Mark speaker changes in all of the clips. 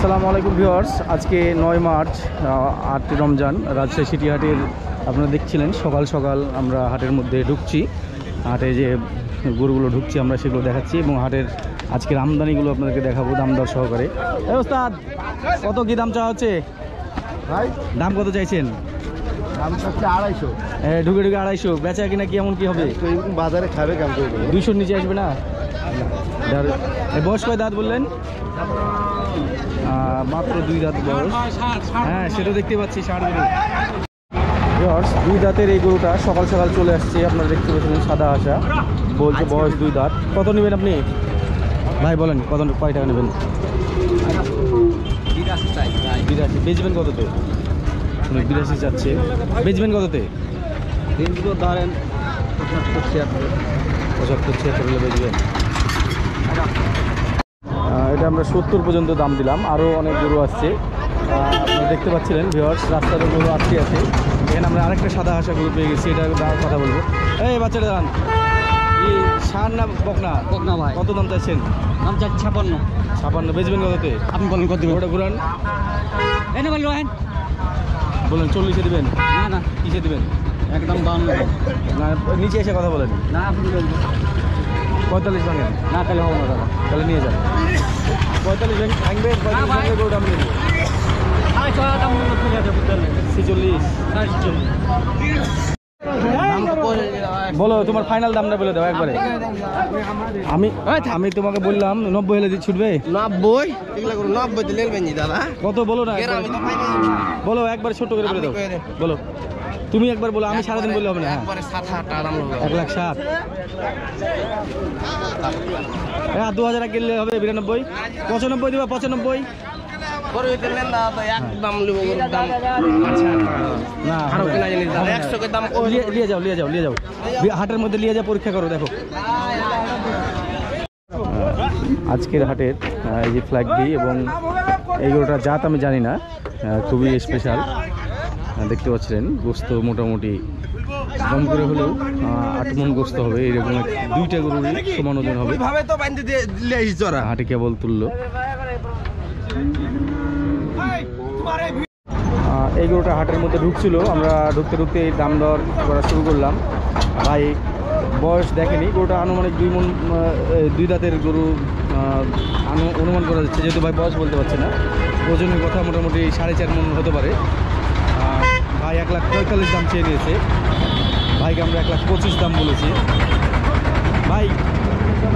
Speaker 1: আসসালামু আলাইকুম ভিউয়ার্স, আজকে 9 মার্চ 8 রমজান রাজশাহী সিটি হাটের আপনারা দেখছিলেন সকাল সকাল আমরা হাটের মধ্যে ঢুকছি। হাটে যে গরুগুলো ঢুকছি আমরা সেগুলো দেখাচ্ছি এবং হাটের আজকের আমদানিগুলো আপনাদেরকে দেখাবো দাম দর সহকারে। এই ওস্তাদ, কত কি দাম চাওয়া হচ্ছে
Speaker 2: ভাই?
Speaker 1: দাম কত চাইছেন?
Speaker 2: দাম হচ্ছে 250।
Speaker 1: ঢুকে ঢুকে 250, বেচা কিনা কি এমন কি হবে?
Speaker 2: বাজারে খাবে কেমন করে?
Speaker 1: 200 নিচে আসবে না? বয়স কয় দাঁত বললেন? মাত্র 2 দাঁত বয়স। হ্যাঁ, সেটা দেখতে পাচ্ছি। 60 গরু। 2 দাঁতের এই গরুটা সকাল সকাল চলে আসছে, আপনারা দেখতে পাচ্ছেন সাদা আশা, বলছে বয়স 2 দাঁত। কত নেবেন আপনি ভাই? বলেন কয় টাকা নেবেন? 82। বেচবেন কততে? 82 যাচ্ছে। বেচবেন কততে?
Speaker 2: ধরেন
Speaker 1: 75-76 হলে বেচবেন। এটা আমরা 70 পর্যন্ত দাম দিলাম। আরও অনেক গরু আসছে, আপনারা দেখতে পাচ্ছিলেন ভিউয়ার্স। রাস্তাতে গরু আছে। এখানে আমরা আরেকটা সাদা হাঁসা গরু পেয়ে গেছি, এটা কথা বলবো। এই বাচ্চাটা দাঁড়ান, এই ষাঁড় না বকনা?
Speaker 2: বকনা ভাই।
Speaker 1: কত দাম চাইছেন?
Speaker 2: দাম চাচ্ছি 56।
Speaker 1: 56 বেচবেন কততে?
Speaker 2: আপনি বলেন কত দেবেন?
Speaker 1: ওটা ঘুরান,
Speaker 2: এনে বলবেন।
Speaker 1: বলেন 40-এ দেবেন?
Speaker 2: না না,
Speaker 1: কিসে দেবেন?
Speaker 2: একদম 52।
Speaker 1: না, নিচে এসে কথা বলেন।
Speaker 2: না আপনি বলবেন
Speaker 1: 45 ভাঙেন?
Speaker 2: না, তাহলে হবে না দাদা।
Speaker 1: তাহলে নিয়ে যান। 45 ভাঙবে? 45 ভাঙলে গরুটা আমি নেবো। 46। বলো তোমার ফাইনাল দামটা বলে দাও একবারে। আমি তোমাকে বললাম 90 হলে ছুটবে।
Speaker 2: 90 এগুলা করে 90 তে লেলবেন নি দাদা।
Speaker 1: কত বলো না, বলো একবার ছোট করে বলে দাও। বলো তুমি একবার বলো, আমি সারাদিন বললে হবে না।
Speaker 2: একবারে 7-8 টাকা দাম হবে।
Speaker 1: 1,07,000। হ্যাঁ, 2000 গেলে হবে। 92, 95 দিবা? 95
Speaker 2: করে হইতে নেন না তো একদম লিবো দাম।
Speaker 1: না,
Speaker 2: আরো কিনা জিনিস দাদা 100 কে দাম
Speaker 1: নিয়ে যাও। হাটের মধ্যে নিয়ে যাও, পরীক্ষা করো, দেখো। আজকের হাটের এই যে ফ্ল্যাগ ডি এবং এই গরুটার জাত আমি জানি না, খুবই স্পেশাল। দেখতে পাচ্ছেন গোস্ত মোটামুটি কম করে হলেও 8 মণ গোস্ত হবে। এরকম 2টা গরুরই সমান ওজন হবে। হাটে কেবল তুললো। এই গরুটা হাটের মধ্যে ঢুকছিল, আমরা ঢুকতে দাম দর করা শুরু করলাম। ভাই বয়স দেখেনি, গরুটা আনুমানিক 2 দাঁতের গরু অনুমান করা যাচ্ছে, যেহেতু ভাই বয়স বলতে পারছে না। ওজনের কথা মোটামুটি 4.5 মণ হতে পারে। ভাই 1,45,000 দাম চেয়ে নিয়েছে। ভাইকে আমরা 1,25,000 দাম বলেছি। ভাই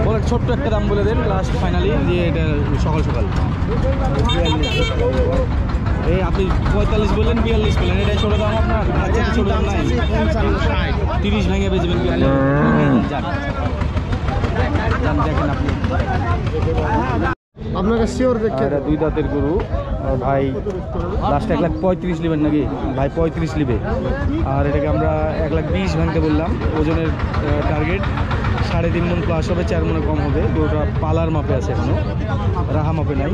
Speaker 1: বলে ছোট্ট একটা দাম বলে দেন লাস্ট ফাইনালি, দিয়ে এটা সকাল সকাল। এই আপনি 45 বললেন, 42 বললেন, এটাই ছোট দাম আপনার? আচ্ছা, ছোট দাম নাই? 30 ভেঙে বেচবেন? যান দেখেন আপনি।
Speaker 2: আপনাকে শিওর দেখে
Speaker 1: 2 দাঁতের গরু। ভাই লাস্ট 1,35,000 নেবেন নাকি? ভাই 35 নেবে। আর এটাকে আমরা 1,20,000 ভাঙতে বললাম। ওজনের টার্গেট 3.5 মণ প্লাস হবে, 4 মণে কম হবে। গরুটা পালার মাপে আছে, এখনো রাহা মাপে নাই।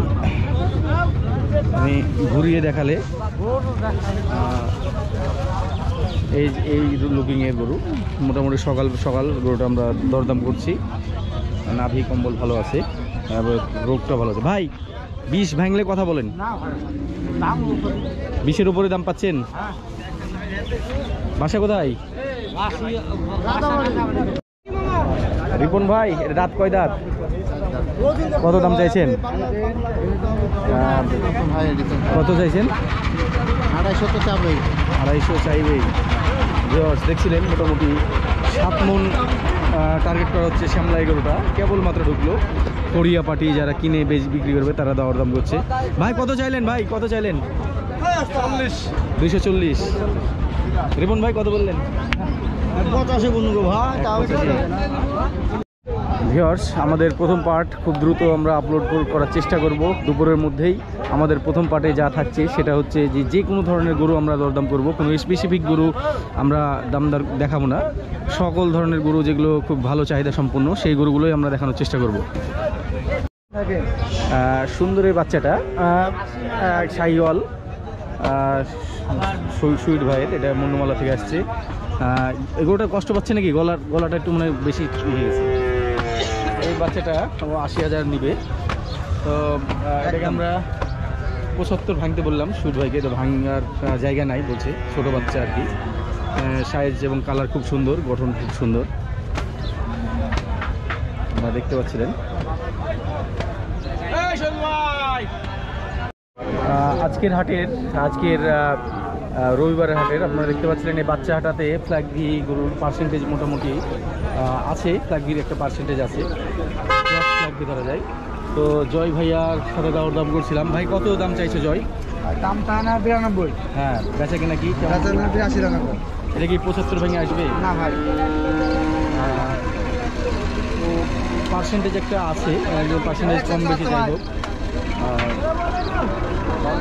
Speaker 1: আমি ঘুরিয়ে দেখালে এই লুকিংয়ের গরু মোটামুটি সকাল সকাল গরুটা আমরা দরদাম করছি। নাভি কম্বল ভালো আছে, রোগটা ভালো আছে। ভাই 20 ভাঙলে কথা বলেন। 20-এর উপরে দাম পাচ্ছেন? বাসা কোথায়? রিপন ভাই, রাত কয় দাঁত? কত দাম চাইছেন? কত চাইছেন?
Speaker 2: 250 তো চাবে।
Speaker 1: 250 চাইবেই। দেখছিলেন মোটামুটি 7 মণ টার্গেট করা হচ্ছে। শ্যামলা এগুলোটা কেবলমাত্র ঢুকলো। কোরিয়া পার্টি যারা কিনে বিক্রি করবে তারা দেওয়ার দাম করছে। ভাই কত চাইলেন? ভাই কত চাইলেন? 240। রিপন ভাই কত বললেন?
Speaker 2: 85 বন্ধু ভাই।
Speaker 1: ভিউয়ার্স, আমাদের প্রথম পার্ট খুব দ্রুত আমরা আপলোড করার চেষ্টা করব দুপুরের মধ্যেই। আমাদের প্রথম পার্টে যা থাকছে সেটা হচ্ছে যে কোনো ধরনের গরু আমরা দরদাম করব। কোনো স্পেসিফিক গরু আমরা দামদার দেখাবো না। সকল ধরনের গরু যেগুলো খুব ভালো চাহিদা সম্পন্ন সেই গরুগুলোই আমরা দেখানোর চেষ্টা করব। সুন্দরের বাচ্চাটা শাহিওয়াল সুইট ভাইয়ের, এটা মন্ডমালা থেকে আসছে। এগুলোটা কষ্ট পাচ্ছে নাকি? গলাটা একটু মানে বেশি হয়ে গেছে। এই বাচ্চাটা 80,000 নিবে। তো এটাকে আমরা 75 ভাঙতে বললাম সুট ভাইকে, তো ভাঙার জায়গা নাই বলছে, ছোট বাচ্চা আর কি। সাইজ এবং কালার খুব সুন্দর, গঠন খুব সুন্দর, আপনারা দেখতে পাচ্ছিলেন। আজকের রবিবারের হাটের আপনারা দেখতে পাচ্ছিলেন এই বাচ্চা হাটাতে ফ্ল্যাগভি গরুর পার্সেন্টেজ মোটামুটি আছে, ফ্ল্যাগভির একটা পার্সেন্টেজ আছে, ফ্ল্যাগভি ধরা যায়। তো জয় ভাইয়ার সাথে দাম করছিলাম। ভাই কত দাম চাইছে জয়?
Speaker 3: দামটা না 92।
Speaker 1: হ্যাঁ, বেচা কিনা কি?
Speaker 3: 80 টাকা।
Speaker 1: এটা কি 75 ভেঙে আসবে?
Speaker 3: না ভাই,
Speaker 1: তো পার্সেন্টেজ একটা আছে, পার্সেন্টেজ কম বেশি যাই হোক।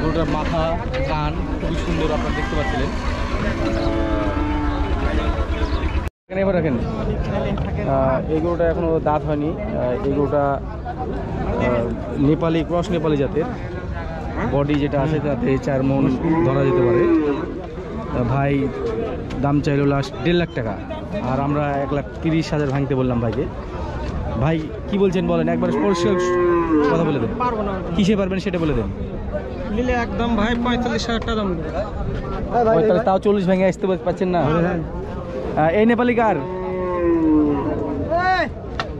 Speaker 1: গরুটার মাথা কান খুবই সুন্দর, আপনারা দেখতে পাচ্ছিলেন। এখানে এবার রাখেন, এই গরুটা এখনো দাঁত হয়নি। এই গরুটা নেপালি, ক্রস নেপালি জাতের, বডি যেটা আছে তাতে 4 মণ ধরা যেতে পারে। ভাই দাম চাইল লাস্ট 1.5 লাখ টাকা, আর আমরা 1,30,000 ভাঙতে বললাম ভাইকে। ভাই কি বলছেন বলেন, একবার পরিষ্কার কথা বলে দেন।
Speaker 3: পারবো না,
Speaker 1: কিসে পারবেন সেটা বলে দেন।
Speaker 3: নিলে একদম ভাই 45,000 টাকা দাম।
Speaker 1: তাও 40 ভেঙে আসতে পারছেন না। এই নেপালি কার?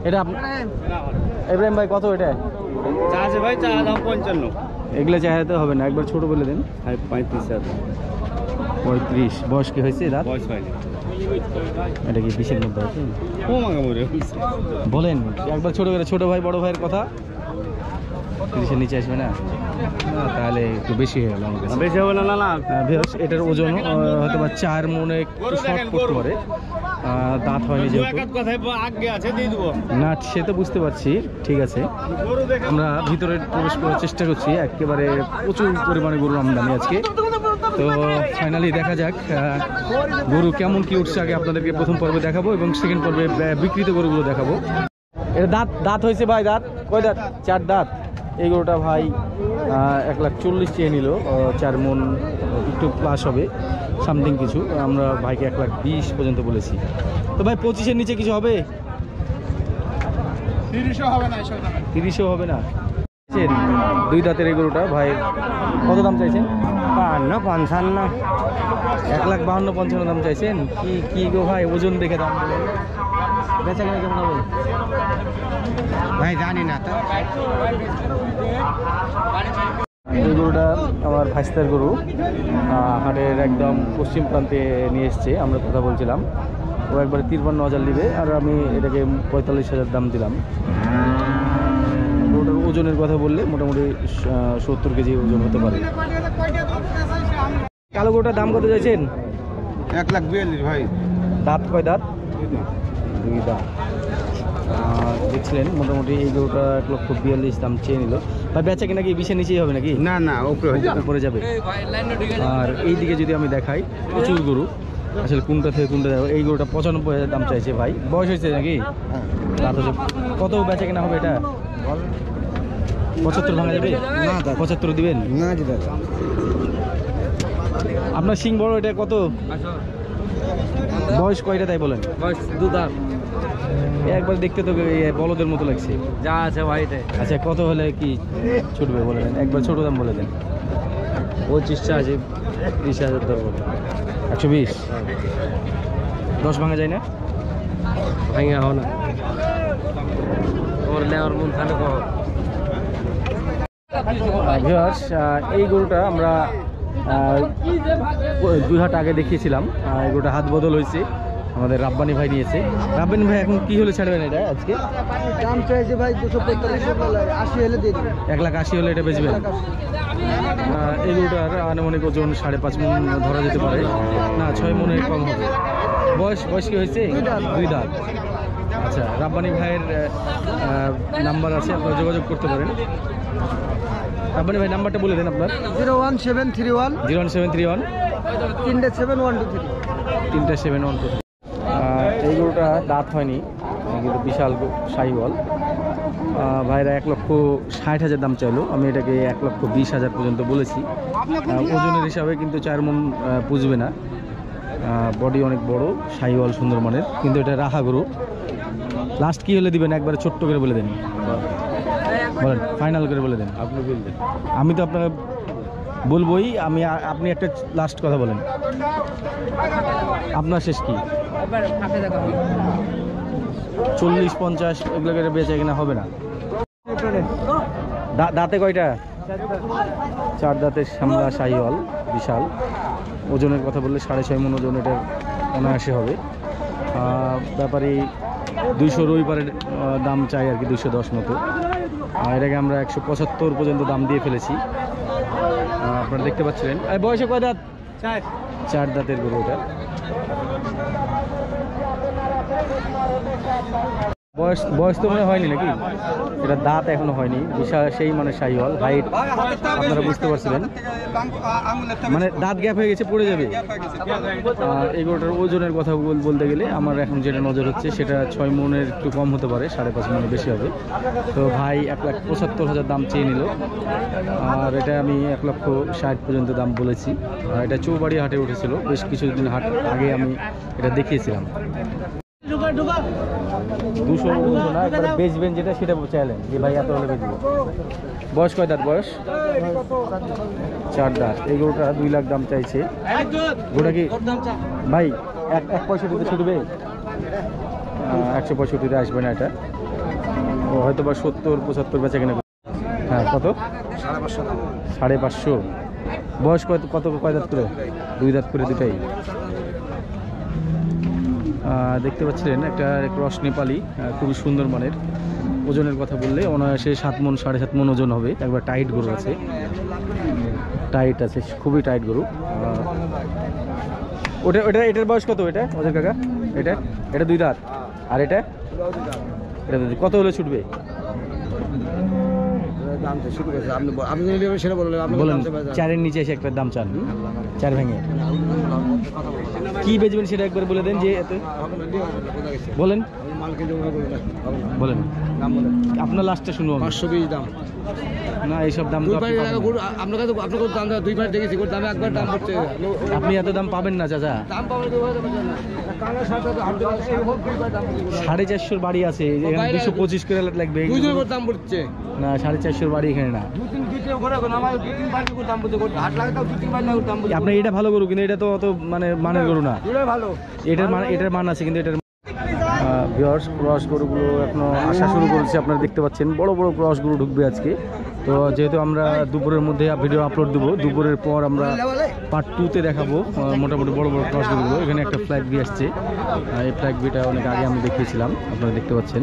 Speaker 1: এটা ইব্রাহিম ভাই কত এটা?
Speaker 2: চা আছে ভাই, চা দাম 55।
Speaker 1: এগুলো চাইতে হবে না, একবার ছোট বলে দেন।
Speaker 2: 35,000।
Speaker 1: 35। বয়স কি হয়েছে? রাত
Speaker 2: বয়স হয়নি।
Speaker 1: এটা কি 20-এর মধ্যে আছে?
Speaker 2: ও মাগা মরে
Speaker 1: বলেন একবার ছোট করে, ছোট ভাই বড় ভাইয়ের কথা। 30-এর নিচে আসবে না? তাহলে একটু বেশি হয়ে গেল আমার কাছে।
Speaker 2: বেশি হবে না। না না,
Speaker 1: এটার ওজন হয়তো বা 4 মণে একটু শর্ট করতে পারে। দাঁত হয়নি যেহেতু।
Speaker 2: আগে আছে দিয়ে দেবো
Speaker 1: না, সে তো বুঝতে পারছি, ঠিক আছে। আমরা ভিতরে প্রবেশ করার চেষ্টা করছি, একেবারে প্রচুর পরিমাণে গরুর আমদানি আজকে। তো ফাইনালি দেখা যাক গরু কেমন কি উঠছে। আগে আপনাদেরকে প্রথম পর্বে দেখাবো এবং সেকেন্ড পর্বে বিক্রিত গরুগুলো দেখাবো। এটা দাঁত হয়েছে ভাই? দাঁত কয় দাঁত? 4 দাঁত। এই গরুটা ভাই 1,40,000 চেয়ে নিল, 4 মণ একটু প্লাস হবে সামথিং কিছু। আমরা ভাইকে 1,20,000 পর্যন্ত বলেছি। তো ভাই 25-এর নিচে কিছু হবে?
Speaker 3: 30 হবে না,
Speaker 1: 30ও হবে না। 2 দাঁতের এই গরুটা ভাই কত দাম চাইছেন?
Speaker 3: 52-55।
Speaker 1: 1,52,55 দাম চাইছেন। কি গো ভাই, ওজন দেখে দাম বলেন। বেচা কেনা কেমন হবে
Speaker 3: ভাই জানি না তো।
Speaker 1: এই গরুটা আমার ভাইস্তার গরু, হাটের একদম পশ্চিম প্রান্তে নিয়ে এসছে। আমরা কথা বলছিলাম, ও একবারে 53,000 নেবে, আর আমি এটাকে 45,000 দাম দিলাম। গরুটার ওজনের কথা বললে মোটামুটি 70 কেজি ওজন হতে পারে। কালো গরুটার দাম কত চাইছেন?
Speaker 3: 1,42,000 ভাই।
Speaker 1: দাঁত কয় দাঁত? 2 দাঁত। দেখছিলেন মোটামুটি এই গরুটা 1,42,000 দাম চেয়ে নিল। ভাই বেচা কিনা কি 20-এর নিচেই হবে নাকি?
Speaker 3: না না,
Speaker 1: উপরে যাবে। আর এই দিকে যদি আমি দেখাই, প্রচুর গরু, আসলে কোনটা থেকে কোনটা যাবে। এই গরুটা 95,000 দাম চাইছে ভাই। বয়স হয়েছে নাকি? দাঁত হচ্ছে। কত বেচা কিনা হবে এটা? 75 ভাঙা যাবে?
Speaker 3: না,
Speaker 1: 75 দিবেন
Speaker 3: না জি দাদা।
Speaker 1: আপনার সিং বড়, এটা কত? বয়স কয়টা তাই বলেন?
Speaker 2: বয়স 2 দাঁত।
Speaker 1: একবার দেখতে তো বলদের মতো লাগছে।
Speaker 2: যা আছে ভাই এটাই।
Speaker 1: আচ্ছা, কত হলে কি ছুটবে বলে দেন, একবার ছোট দাম বলে দেন।
Speaker 2: 25 আছে, 30,000 ধরবো।
Speaker 1: 120। 10 ভাঙা যায় না?
Speaker 2: ভাঙা হো না, ওর লেওয়ার মন থানে কো।
Speaker 1: ভিউয়ার্স, এই গরুটা আমরা 2 হাট আগে দেখিয়েছিলাম। এই গরুটা হাত বদল হয়েছে, আমাদের রাব্বানি ভাই নিয়েছে। রাব্বানি ভাই এখন কি হলে ছাড়বেন এটা আজকে?
Speaker 3: দাম চাইছে ভাই 245, 80 হলে দিয়ে দিন।
Speaker 1: 1,80,000 হলে এটা বেচবেন? এই গরুটার আনুমানিক ওজন 5.5 মণ ধরা যেতে পারে, না 6 মণের কম হবে। বয়স কি হয়েছে? 2 দাঁত। আচ্ছা, রাব্বানি ভাইয়ের নাম্বার আছে, আপনারা যোগাযোগ করতে পারেন। রাব্বানি ভাই নাম্বারটা বলে দেন আপনার।
Speaker 3: 01731
Speaker 1: 01731
Speaker 3: 37123।
Speaker 1: 37123। এই গরুটা দাঁত হয়নি কিন্তু বিশাল শাহিওয়াল। ভাইরা 1,60,000 দাম চাইলো, আমি এটাকে 1,20,000 পর্যন্ত বলেছি। ওজনের হিসাবে কিন্তু 4 মণ পুজবে না। বডি অনেক বড়, শাহিওয়াল সুন্দর মানের, কিন্তু এটা রাহা গরু। লাস্ট কি হলে দিবেন একবারে ছোট্ট করে বলে দেন, বলেন ফাইনাল করে বলে দেন।
Speaker 2: আপনি বলবেন।
Speaker 1: আমি তো আপনার বলবোই আমি, আপনি একটা লাস্ট কথা বলেন, আপনার শেষ কি? 40-50 এগুলো করে বেচা কিনা হবে না? দাঁতে কয়টা? 4 দাঁতের শ্যামলা শাহিওয়াল, বিশাল। ওজনের কথা বললে 6.5 মণ ওজন এটার অনায়াসে হবে। ব্যাপারে 200 রবিবারের দাম চাই আর কি, 210 মতো। এটাকে আমরা 175 পর্যন্ত দাম দিয়ে ফেলেছি। আপনারা দেখতে পাচ্ছিলেন। বয়সে কয় দাঁত? 4 দাঁতের গরু এটা। বয়স তো মনে হয়নি নাকি? এটা দাঁত এখনো হয়নি, বিশাল সেই মানে শাহিওয়াল, হাইট আপনারা বুঝতে পারছিলেন, মানে দাঁত গ্যাপ হয়ে গেছে, পড়ে যাবে। এই গরুটার ওজনের কথা বলতে গেলে আমার এখন যেটা নজর হচ্ছে সেটা 6 মণের একটু কম হতে পারে, 5.5 মণের বেশি হবে। তো ভাই 1,75,000 দাম চেয়ে নিল, আর এটা আমি 1,60,000 পর্যন্ত দাম বলেছি। আর এটা চৌবাড়ি হাটে উঠেছিল, বেশ কিছুদিন হাট আগে আমি এটা দেখিয়েছিলাম। 200 না, একবার বেচবেন যেটা সেটা চাইলেন যে ভাই এত হলে বেচবো। বয়স কয় দাঁত? বয়স 4 দাঁত। এই গরুটা 2 লাখ দাম চাইছে। গরুটা কি ভাই 165-তে ছুটবে? 165-তে আসবে না এটা, ও হয়তো বা 70-75 বেচা কিনা। হ্যাঁ, কত? 550। বয়স কত কয় দাঁত করে? 2 দাঁত করে, দুটাই। দেখতে পাচ্ছিলেন একটা ক্রস নেপালি, খুবই সুন্দর মানের। ওজনের কথা বললে অনায়াসে 7 মণ 7.5 মণ ওজন হবে। একবার টাইট গরু আছে, টাইট আছে, খুবই টাইট গরু। এটার বয়স কত এটা ওদের কাকা? এটা 2 দাঁত। আর এটা কত হলে ছুটবে? বলেন, 4-এর নিচে এসে একটা দাম চান, 4 ভেঙে। কি বেচবেন সেটা একবার বলে দেন। যে বলেন আপনার লাস্টে শুনবো।
Speaker 3: 520 দাম
Speaker 1: না, এইসব দাম আপনি এত দাম পাবেন না চাচা। 450 বাড়ি আছে, 225 করে লাগবে না। 450 বাড়ি এখানে না। আপনার এটা ভালো গরু, কিন্তু এটা তো অত মানে মানের গরু না। এটার মান আছে, কিন্তু এটার ক্রস গরুগুলো এখনো আসা শুরু করেছে। আপনারা দেখতে পাচ্ছেন বড় বড় ক্রস গরু ঢুকবে আজকে। তো যেহেতু আমরা দুপুরের মধ্যে ভিডিও আপলোড দেবো, দুপুরের পর আমরা পার্ট 2-তে দেখাবো মোটামুটি বড় বড় ক্রস গরুগুলো। এখানে একটা ফ্ল্যাগ বি আসছে, এই ফ্ল্যাগ বিটা অনেক আগে আমি দেখিয়েছিলাম, আপনারা দেখতে পাচ্ছেন।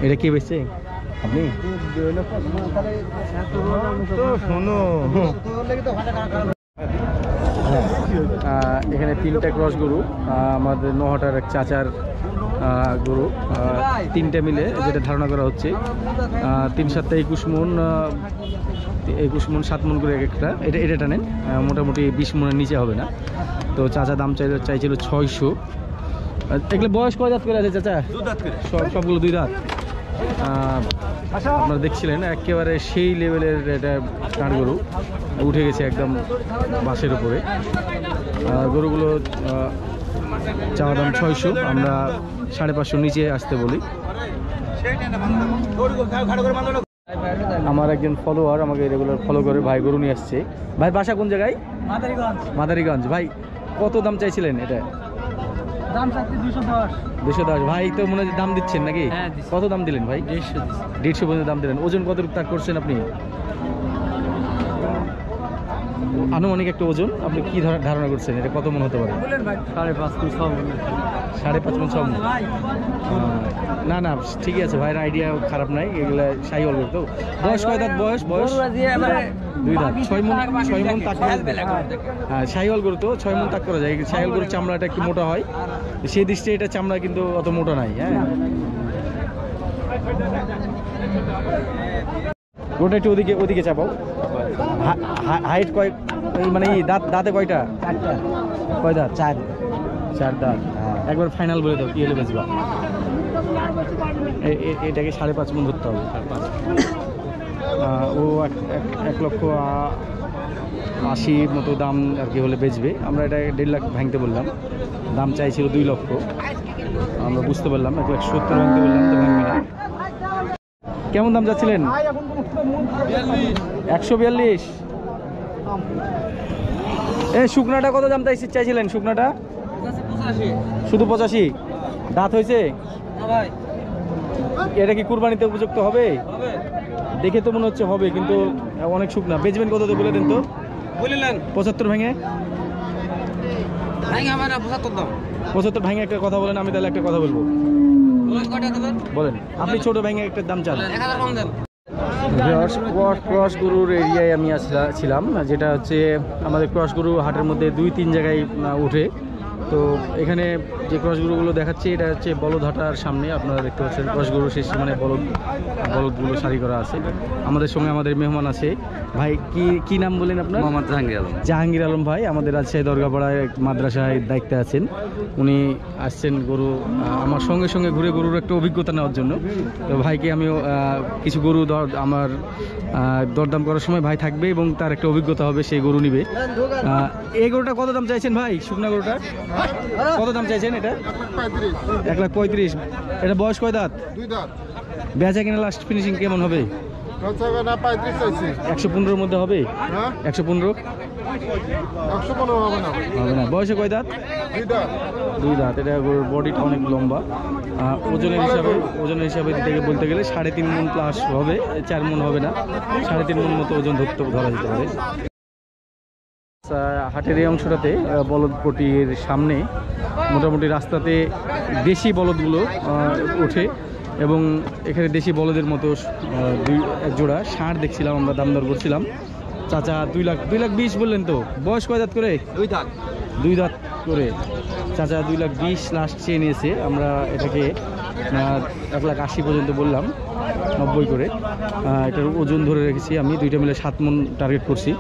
Speaker 1: এটা কে বেচছে? আপনি শোনো, এখানে 3টা ক্রস গরু, আমাদের নহাটার এক চাচার গরু, 3টে মিলে যেটা ধারণা করা হচ্ছে 3-7 21 মণ, 7 মণ করে একটা। এটা টানেন, মোটামুটি 20 মণের নিচে হবে না। তো চাচা দাম চাইছিল 600। এগুলো বয়স কয় দাঁত করে আছে চাচা? 2 দাঁত করে, সবগুলো 2 দাঁত। আপনারা দেখছিলেন একেবারে সেই লেভেলের এটা কাঠ গরু, উঠে গেছে একদম বাসের উপরে। গরুগুলো চাওয়া দাম 600, আমরা 550 নিচে আসতে বলি। আমার একজন ফলোয়ার আমাকে রেগুলার ফলো করে, ভাই গরু নিয়ে আসছে। ভাই বাসা কোন জায়গায়? মাদারীগঞ্জ। ভাই কত দাম চাইছিলেন এটা?
Speaker 3: দাম চাইছি 210।
Speaker 1: ভাই তো মনে হয় দাম দিচ্ছেন নাকি? কত দাম দিলেন ভাই? 150 পর্যন্ত দাম দিলেন। ওজন কত তাক করছেন আপনি? আনুমানিক একটা ওজন আপনি কি ধারণা করছেন, এটা কত মন হতে পারে? 5.5 মণ 6 মণ। না না, ঠিকই আছে ভাইয়ের আইডিয়া খারাপ নাই। এগুলা শাহিওয়াল গরু। তো বয়স কয় দাঁত? বয়স 2 দাঁত। 6 মণ তাক করা। হ্যাঁ, শাহিওয়াল গরু তো 6 মণ তাক করা যায়। শাহিওয়াল গরুর চামড়াটা একটু মোটা হয়, সেই দৃষ্টিতে এটা চামড়া কিন্তু অত মোটা নাই। হ্যাঁ, গোটা একটু ওদিকে চাপাও। হাইট কয় মানে দাঁতে কয়টা? 4টা। কয় দাঁত? 4 দাঁত। একবার ফাইনাল বলে দাও কি হলে বেচবা? এটাকে 5.5 মণ ধরতে হবে। ও 1,80,000 মতো দাম আর কি হলে বেচবে। আমরা এটা 1.5 লাখ ভাঙতে বললাম, দাম চাইছিল 2 লক্ষ। আমরা বুঝতে পারলাম 1,70,000 ভাঙতে বললাম, তো ভাঙবে না। কেমন দাম যাচ্ছিলেন? 142। এই শুকনাটা কত দাম চাইছিলেন? শুকনাটা শুধু 85। দাঁত হয়েছে? এটা কি কুরবানিতে উপযুক্ত হবে? দেখে তো মনে হচ্ছে হবে, কিন্তু অনেক শুকনা। বেচবেন কততে বলে দেন তো?
Speaker 2: বলিলেন
Speaker 1: 75 ভেঙে? 75 ভেঙে একটা কথা বলেন, আমি তাহলে একটা কথা বলবো। বলেন, আপনি ছোট ভেঙে একটা দাম চান। ক্রস গরুর এরিয়ায় আমি ছিলাম, যেটা হচ্ছে আমাদের ক্রস গরু হাটের মধ্যে 2-3 জায়গায় ওঠে। তো এখানে যে ক্রস গরুগুলো দেখাচ্ছি, এটা হচ্ছে বলদহাটার সামনে। আপনারা দেখতে পাচ্ছেন ক্রস গরু শেষ মানে বলদগুলো সারি করা আছে। আমাদের সঙ্গে আমাদের মেহমান আছে। ভাই কি নাম বলেন আপনার?
Speaker 4: মোহাম্মদ জাহাঙ্গীর আলম।
Speaker 1: জাহাঙ্গীর আলম ভাই আমাদের রাজশাহী দরগাপাড়ায় মাদ্রাসায় দায়িত্বে আছেন। উনি আসছেন গরু আমার সঙ্গে সঙ্গে ঘুরে গরুর একটা অভিজ্ঞতা নেওয়ার জন্য। তো ভাইকে আমিও কিছু গরু আমার দরদাম করার সময় ভাই থাকবে এবং তার একটা অভিজ্ঞতা হবে, সেই গরু নিবে। এই গরুটা কত দাম চাইছেন ভাই? শুকনা গরুটা কত দাম চাইছেন? এটা 1,35,000। এটা বয়স কয় দাঁত?
Speaker 5: 2 দাঁত।
Speaker 1: বেচা কিনা লাস্ট ফিনিশিং কেমন হবে? 115-র মধ্যে হবে? 115?
Speaker 5: 115 হবে না।
Speaker 1: হবে না। বয়সে কয় দাঁত?
Speaker 5: 2 দাঁত।
Speaker 1: 2 দাঁত। এটা গরুর বডিটা অনেক লম্বা। ওজনের হিসাবে বলতে গেলে 3.5 মণ প্লাস হবে, 4 মণ হবে না, 3.5 মণ মতো ওজন ধরা যেতে পারে। হাটের এই অংশটাতে বলদপটির সামনে মোটামুটি রাস্তাতে দেশি বলদগুলো ওঠে এবং এখানে দেশি বলদের মতো এক জোড়া ষাঁড় দেখছিলাম, আমরা দাম দর করছিলাম। চাচা 2,20,000 বললেন তো? বয়স কয় দাঁত করে?
Speaker 2: 2 দাঁত।
Speaker 1: 2 দাঁত করে চাচা 2,20,000 লাস্ট চেয়ে নিয়েছে। আমরা এটাকে 1,80,000 পর্যন্ত বললাম, 90 করে। এটার ওজন ধরে রেখেছি আমি, 2টা মিলে 7 মণ টার্গেট করছি।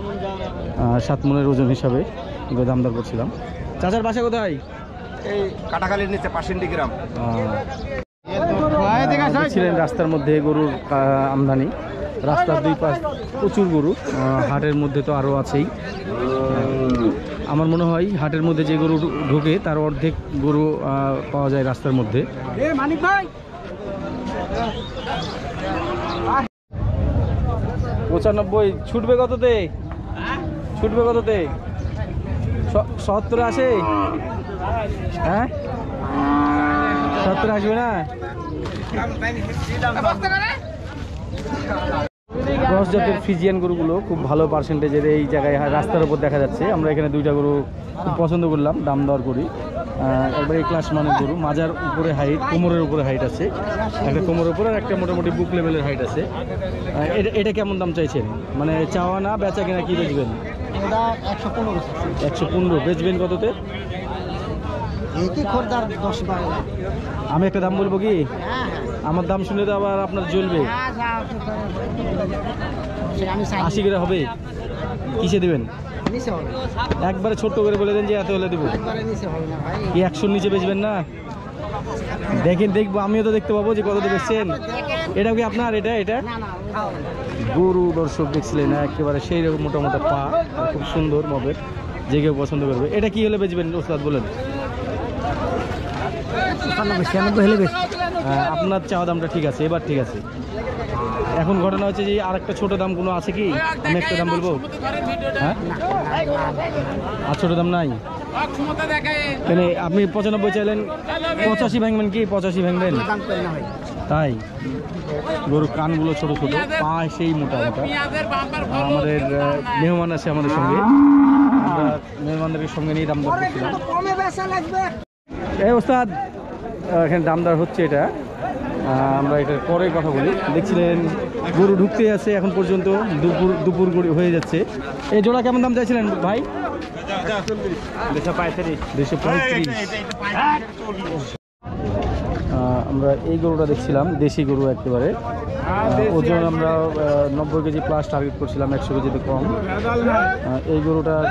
Speaker 1: 7 মণের ওজন হিসাবে দাম দর করছিলাম। চাচার বাসা কোথায়?
Speaker 2: এই কাটাখালীর নিচে পার্সেন্টি গ্রাম।
Speaker 1: দেখছিলেন রাস্তার মধ্যে গরুর আমদানি, রাস্তার 2 পাশ প্রচুর গরু। হাটের মধ্যে তো আরও আছেই। আমার মনে হয় হাটের মধ্যে যে গরু ঢোকে তার অর্ধেক গরু পাওয়া যায় রাস্তার মধ্যে। 95 ছুটবে কততে? 70 আসে? হ্যাঁ 70 আসবে না? ক্রস জাতের ফ্রিজিয়ান গরুগুলো খুব ভালো পার্সেন্টেজের এই জায়গায় রাস্তার উপর দেখা যাচ্ছে। আমরা এখানে 2টা গরু খুব পছন্দ করলাম, দাম দর করি। একবার এই ক্লাস মানের গরু, মাজার উপরে হাইট, কোমরের উপরে হাইট আছে, একটা কোমরের উপরে আর একটা মোটামুটি বুক লেভেলের হাইট আছে। এটা কেমন দাম চাইছেন? মানে চাওয়া না বেচা কিনা কি বেচবেন? 115। বেচবেন কততে? আমি একটা দাম বলবো কি? আমার দাম শুনে তো আবার আপনার জ্বলবে। 80 করে হবে? কিসে দেবেন? একবারে ছোট্ট করে বলে দেন যে এত হলে দেবো। কি 100-র নিচে বেচবেন না? দেখবো, আমিও তো দেখতে পাবো যে কতটা বেচছেন। এটাও কি আপনার? এটা গরু দর্শক দেখছিলেন একেবারে সেই রকম মোটামোটা পা, খুব সুন্দর মবের, যে কেউ পছন্দ করবে। এটা কি হলে বেচবেন ওস্তাদ বলেন? 95 হলে বেশ। আপনার চাওয়া দামটা ঠিক আছে, এবার ঠিক আছে। এখন ঘটনা হচ্ছে যে আর একটা ছোট দাম কোনো আছে কি? আমি একটা দাম বলবো। হ্যাঁ, আর ছোট দাম নাই? মানে আপনি 95 চাইলেন, 85 ভাঙবেন কি? 85 ভাঙবেন? তাই গরুর কানগুলো ছোট ছোট, পা সেই মোটা মোটা। আমাদের মেহমান আছে আমাদের সঙ্গে, আমরা মেহমানদের সঙ্গে নিয়ে দাম দর করছিলাম। এই ওস্তাদ এখানে দামদার হচ্ছে, এটা আমরা এটার পরে কথা বলি। দেখছিলেন গরু ঢুকতে আছে এখন পর্যন্ত, দুপুর হয়ে যাচ্ছে। এই জোড়া কেমন দাম চাইছিলেন ভাই? 235। আমরা এই গরুটা দেখছিলাম, দেশি গরু একেবারে। ওজন আমরা 90 কেজি প্লাস টার্গেট করছিলাম, 100 কেজিতে কম। এই গরুটার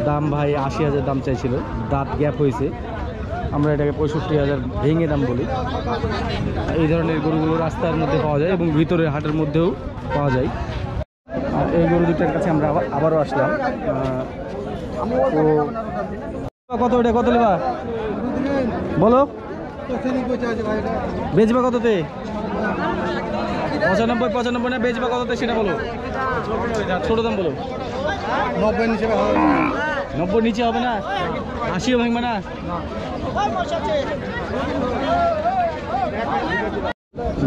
Speaker 1: দাম ভাই 80,000 দাম চাইছিল, দাঁত গ্যাপ হয়েছে। আমরা এটাকে 65,000 ভেঙে দাম বলি। এই ধরনের গরুগুলো রাস্তার মধ্যে পাওয়া যায় এবং ভিতরের হাটের মধ্যেও পাওয়া যায়। এই গরু দুটার কাছে আমরা আবারও আসলাম। কত এটা, কত নেবা বলো? বেচবা কততে? 95 না বেচবা কততে সেটা বলো, ছোট দাম বলো।
Speaker 5: 90 নিচে
Speaker 1: 90 নিচে হবে না, 80ও ভাঙবে না।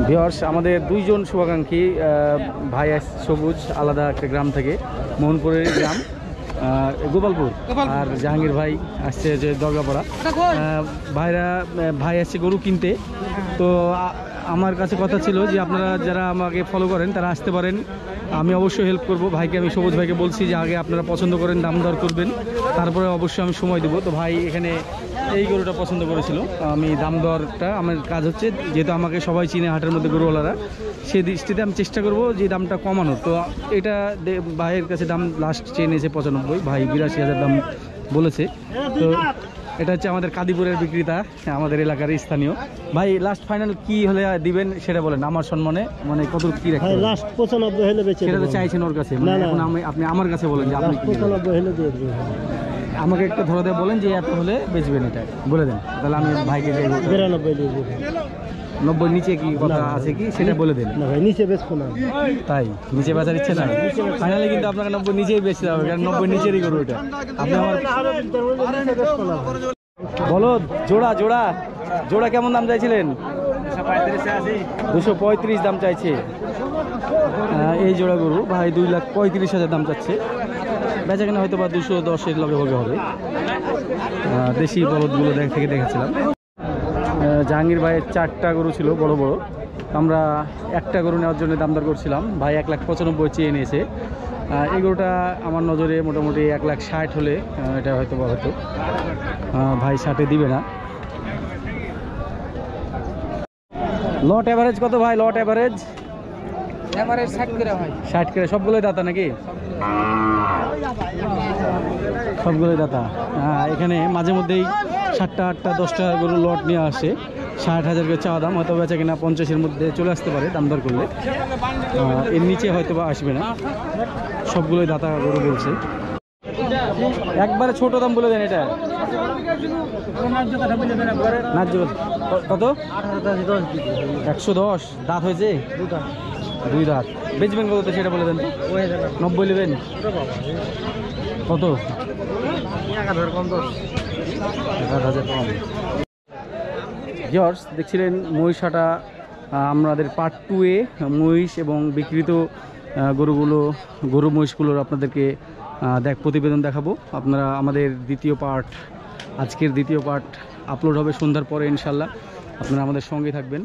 Speaker 1: ভিউয়ার্স, আমাদের দুইজন শুভাকাঙ্ক্ষী ভাই সবুজ আলাদা একটা গ্রাম থেকে, মোহনপুরের গ্রাম গোপালপুর, আর জাহাঙ্গীর ভাই আসছে যে দরগাপাড়া। ভাই আসছে গরু কিনতে। তো আমার কাছে কথা ছিল যে আপনারা যারা আমাকে ফলো করেন তারা আসতে পারেন, আমি অবশ্যই হেল্প করব। ভাইকে আমি সবুজ ভাইকে বলছি যে আগে আপনারা পছন্দ করেন, দাম দর করবেন, তারপরে অবশ্যই আমি সময় দেবো। তো ভাই এখানে এই গরুটা পছন্দ করেছিল, আমি দাম দরটা আমার কাজ হচ্ছে, যেহেতু আমাকে সবাই চিনে হাটের মধ্যে গরুওয়ালারা, সেই দৃষ্টিতে আমি চেষ্টা করব যে দামটা কমানোর। তো এটা ভাইয়ের কাছে দাম লাস্ট চেয়ে নিয়েছে 95, ভাই 82,000 দাম বলেছে। তো এটা হচ্ছে আমাদের কাদিপুরের বিক্রেতা, আমাদের এলাকার স্থানীয় ভাই। লাস্ট ফাইনাল কি হলে দিবেন সেটা বলেন, আমার সম্মানে, মানে কত কি রাখবেন?
Speaker 3: লাস্ট 95 হলে বেচে
Speaker 1: সেটা তো চাইছেন ওর কাছে, মানে এখন আপনি আমার কাছে বলেন যে আপনি
Speaker 3: 95 হলে দিয়ে দেব।
Speaker 1: আমাকে একটা ধরে দিয়ে বলেন যে এত হলে বেচবেন, এটা বলে দেন, তাহলে আমি ভাইকে যাই।
Speaker 3: 92 দিয়ে দেব।
Speaker 1: 90 নিচে কি কথা আছে কি সেটা বলে দেন।
Speaker 3: না ভাই, নিচে বেচবো না।
Speaker 1: তাই নিচে বেচার ইচ্ছে নাই? ফাইনালি কিন্তু আপনাকে 90 নিচেই বেচতে হবে, কারণ 90 নিচেরই গরু এটা। আপনি আমার বলো, জোড়া জোড়া জোড়া কেমন দাম চাইছিলেন? 235 দাম চাইছে এই জোড়া গরু। ভাই 2,35,000 দাম চাচ্ছে। বেচা কেনা হয়তো বা 210-এর লগে হবে। দেশি বলদগুলো থেকে দেখেছিলাম। জাহাঙ্গীর ভাইয়ের 4টা গরু ছিল বড় বড়, আমরা একটা গরু নেওয়ার জন্য দাম দর করছিলাম। ভাই 1,95,000 চেয়ে নিয়েছে। এই গরুটা আমার নজরে মোটামুটি 1,60,000 হলে এটা হয়তো ভাই 60-এ দিবে না। লট অ্যাভারেজ কত ভাই? লট অ্যাভারেজ
Speaker 2: 60 করে ভাই।
Speaker 1: 60 করে। সবগুলোই দাতা নাকি? সবগুলোই দাতা। এখানে মাঝে মধ্যেই 7টা 8টা 10টা গরু লট নিয়ে আসে। 60,000 করে চাওয়া দাম, হয়তো বেচা কিনা 50-এর মধ্যে চলে আসতে পারে দাম দর করলে। এর নিচে হয়তো বা আসবে না। সবগুলোই দাতা গরু বলছে। একবারে ছোট দাম বলে দেন এটা। ন্যায্য কত? 110। দাঁত হয়েছে? 2 দাঁত। বেচবেন কত সেটা বলে দেন। 90 নেবেন? কত?
Speaker 3: 1000 কম 10।
Speaker 1: 1000 কম। জর্জ দেখছিলেন মহিষাটা আমাদের পার্ট 2-এ মহিষ এবং বিকৃত গরু মহিষগুলোর আপনাদেরকে প্রতিবেদন দেখাবো। আপনারা আমাদের আজকের দ্বিতীয় পার্ট আপলোড হবে সন্ধ্যার পরে ইনশাল্লাহ। আপনারা আমাদের সঙ্গে থাকবেন।